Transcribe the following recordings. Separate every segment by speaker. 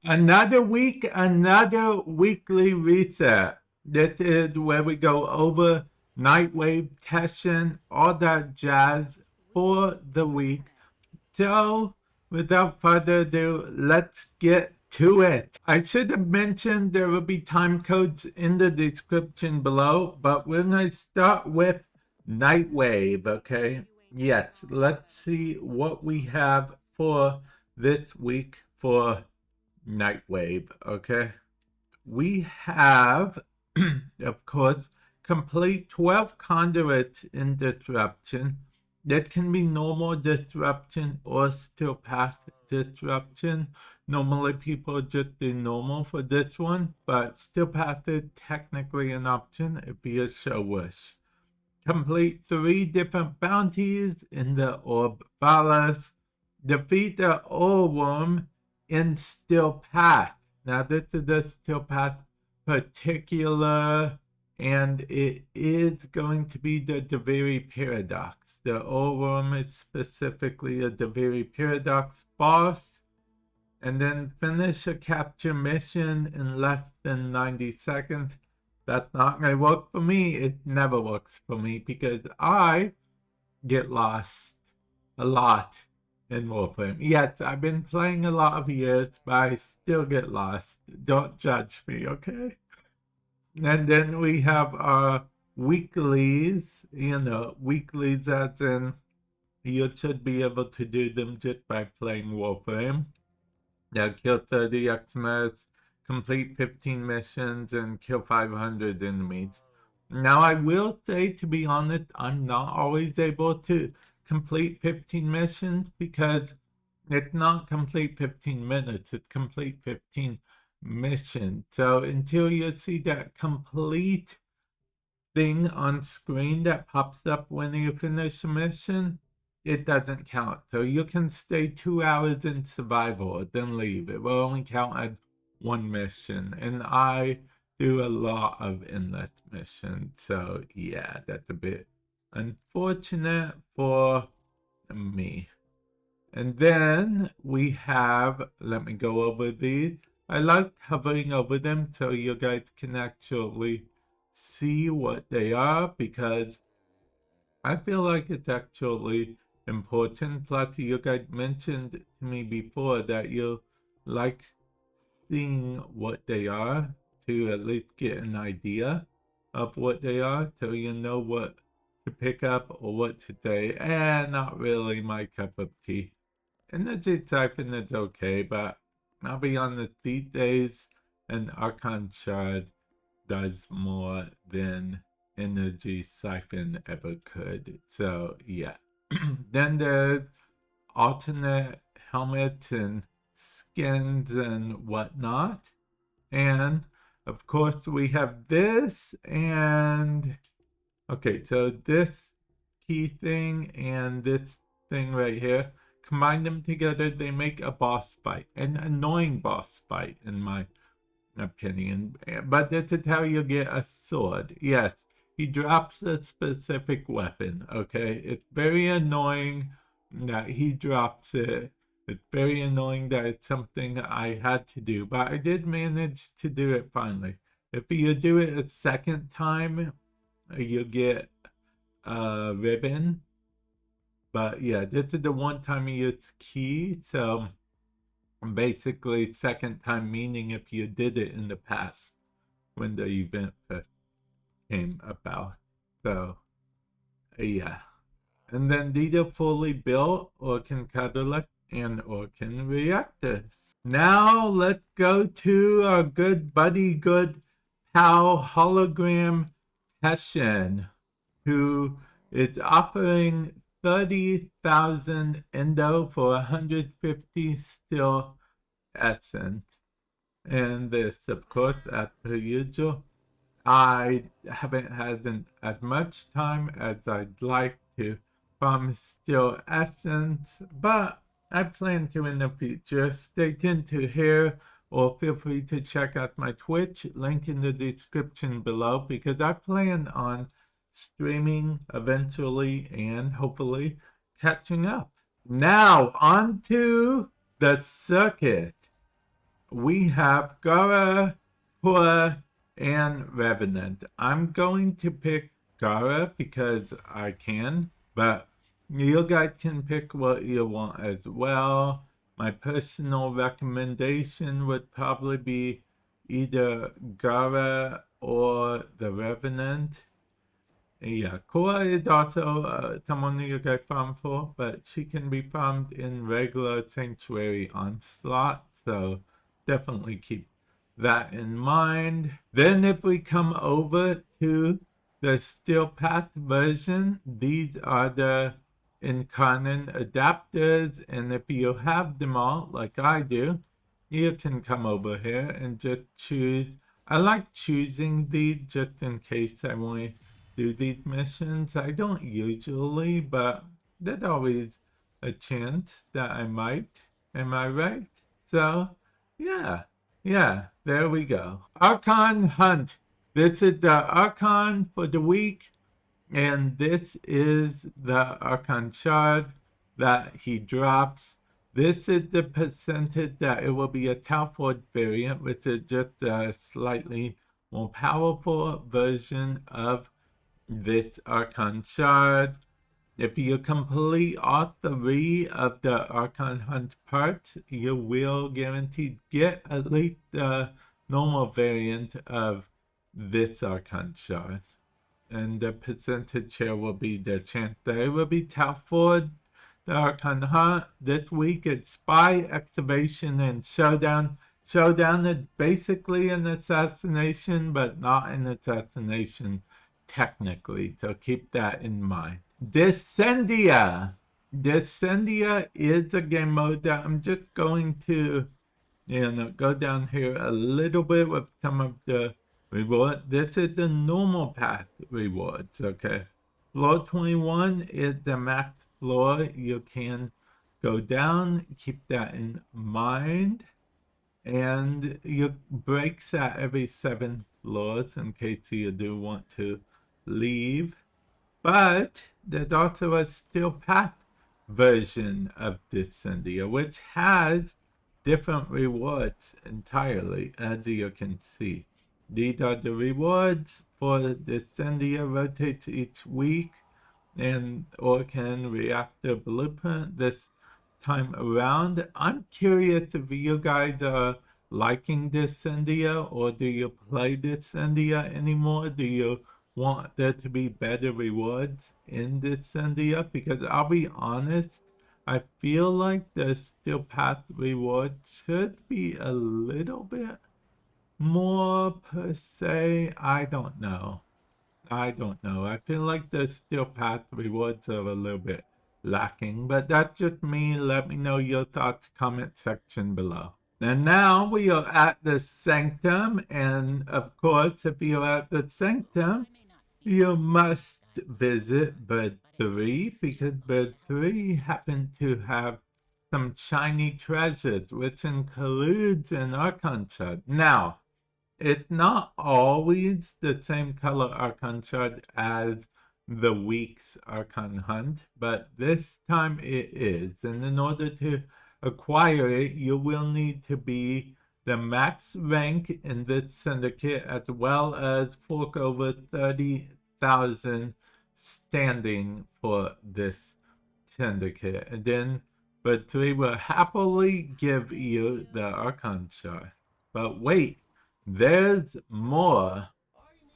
Speaker 1: Another week, another weekly reset. This is where we go over Nightwave, Teshin, all that jazz for the week. So, without further ado, let's get to it. I should have mentioned there will be time codes in the description below, but we're going to start with Nightwave, okay? Yes, let's see what we have for this week for Nightwave, okay? We have, of course, complete 12 conduits in disruption. That can be normal disruption or still path disruption. Normally people just do normal for this one, but still path is technically an option if you so wish. Complete 3 different bounties in the Orb Balas. Defeat the Oilworm in Still Path. Now this is the Still Path particular, and it is going to be the Deviri Paradox. The Oilworm is specifically a Deviri Paradox boss. And then finish a capture mission in less than 90 seconds. That's not going to work for me. It never works for me because I get lost a lot in Warframe. Yes, I've been playing a lot of years, but I still get lost. Don't judge me, okay? And then we have our weeklies, weeklies as in you should be able to do them just by playing Warframe. Now, kill 30 Xmas, complete 15 missions, and kill 500 enemies. Now, I will say, to be honest, I'm not always able to complete 15 missions because it's not complete 15 minutes, it's complete 15 missions. So until you see that complete thing on screen that pops up when you finish a mission, it doesn't count. So you can stay 2 hours in survival, then leave. It will only count as one mission. And I do a lot of endless missions. So yeah, that's a bit unfortunate for me. And then we have, let me go over these. I like hovering over them so you guys can actually see what they are, because I feel like it's actually important. Plus, you guys mentioned to me before that you like seeing what they are to at least get an idea of what they are, so you know what to pick up or what to say. Not really my cup of tea. Energy typing is okay, but I'll be honest, these days an Archon Shard does more than Energy Siphon ever could. So yeah. Then there's alternate helmets and skins and whatnot. And of course we have this and okay, so this key thing and this thing right here, combine them together, they make a boss fight, an annoying boss fight in my opinion. But this is how you get a sword. Yes, he drops a specific weapon, okay? It's very annoying that he drops it. It's very annoying that it's something I had to do, but I did manage to do it finally. If you do it a second time, you get a ribbon. But yeah, this is the one time you use key, so basically second time meaning if you did it in the past when the event first came about. So yeah. And then these are fully built or can catalyst and or can reactors. Now let's go to our good buddy, good pal hologram Teshin, who is offering 30,000 endo for 150 still essence. And this, of course, as per usual, I haven't had as much time as I'd like to from still essence, but I plan to in the future. Stay tuned to hear, or feel free to check out my Twitch, link in the description below, because I plan on streaming eventually and hopefully catching up. Now, on to the circuit. we have Gara, Pua, and Revenant. I'm going to pick Gara because I can, but you guys can pick what you want as well. My personal recommendation would probably be either Gara or the Revenant. Yeah, Kua is also someone you get farmed for, but she can be farmed in regular Sanctuary Onslaught, so definitely keep that in mind. Then if we come over to the Steel Path version, these are the Incarnon adapters, and if you have them all, like I do, you can come over here and just choose. I like choosing these just in case I want to do these missions. I don't usually, but there's always a chance that I might. Am I right? So, yeah, there we go. Archon Hunt. This is the Archon for the week, and this is the Archon Shard that he drops. This is the percentage that it will be a Talford variant, which is just a slightly more powerful version of this Archon Shard. If you complete all 3 of the Archon Hunt parts, you will guaranteed get at least the normal variant of this Archon Shard. And the percentage here will be the chance that it will be Talford, the Archon Hunt. This week it's Spy, Excavation, and Showdown. Showdown is basically an assassination, but not an assassination technically, so keep that in mind. Descendia. Descendia is a game mode that I'm just going to go down here a little bit with some of the reward. This is the normal path rewards, okay? Floor 21 is the max floor. You can go down, keep that in mind. And you breaks at every 7 floors in case you do want to leave. But there's also a Steel Path version of Descendia, which has different rewards entirely, as you can see. These are the rewards for Descendia, rotates each week, and or can reactor blueprint this time around. I'm curious if you guys are liking Descendia, or do you play Descendia anymore? Do you want there to be better rewards in Descendia? Because I'll be honest, I feel like the Steel Path rewards should be a little bit more per se. I don't know. I feel like the Steel Path rewards are a little bit lacking, but that's just me. Let me know your thoughts, comment section below. And now we are at the Sanctum, and of course, if you're at the Sanctum, you must visit Bird 3, because Bird 3 happen to have some shiny treasures, which includes an Archon shard. Now, it's not always the same color Archon shard as the week's Archon Hunt, but this time it is. And in order to acquire it, you will need to be the max rank in this syndicate, as well as fork over 30,000 standing for this syndicate. And then Bird 3 will happily give you the Archon shard. But wait, there's more.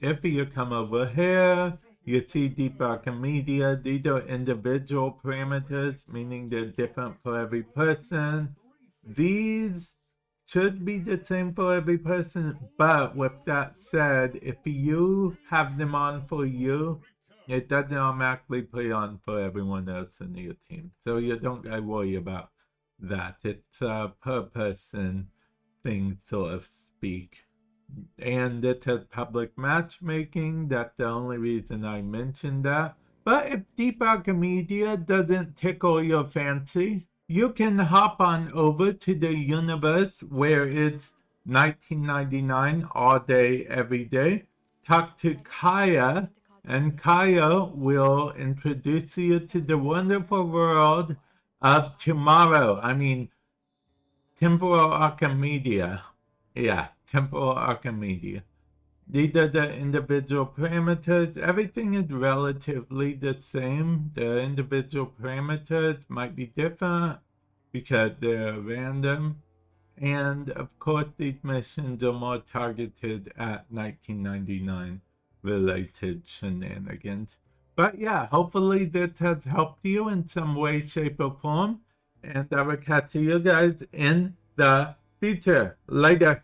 Speaker 1: If you come over here, you see Deep Archimedea. These are individual parameters, meaning they're different for every person. These should be the same for every person, but with that said, if you have them on for you, it doesn't automatically put on for everyone else in your team. So you don't gotta worry about that. It's a per person thing, so to speak. And it's a public matchmaking. That's the only reason I mentioned that. But if Deep Archimedea doesn't tickle your fancy, you can hop on over to the universe where it's 1999 all day, every day. Talk to Kaya, and Kaya will introduce you to the wonderful world of tomorrow. I mean, Temporal Archimedea. Yeah, Temporal Archimedea. These are the individual parameters. Everything is relatively the same. The individual parameters might be different because they're random. And of course, these missions are more targeted at 1999 related shenanigans. But yeah, hopefully this has helped you in some way, shape, or form. And I will catch you guys in the future. Later.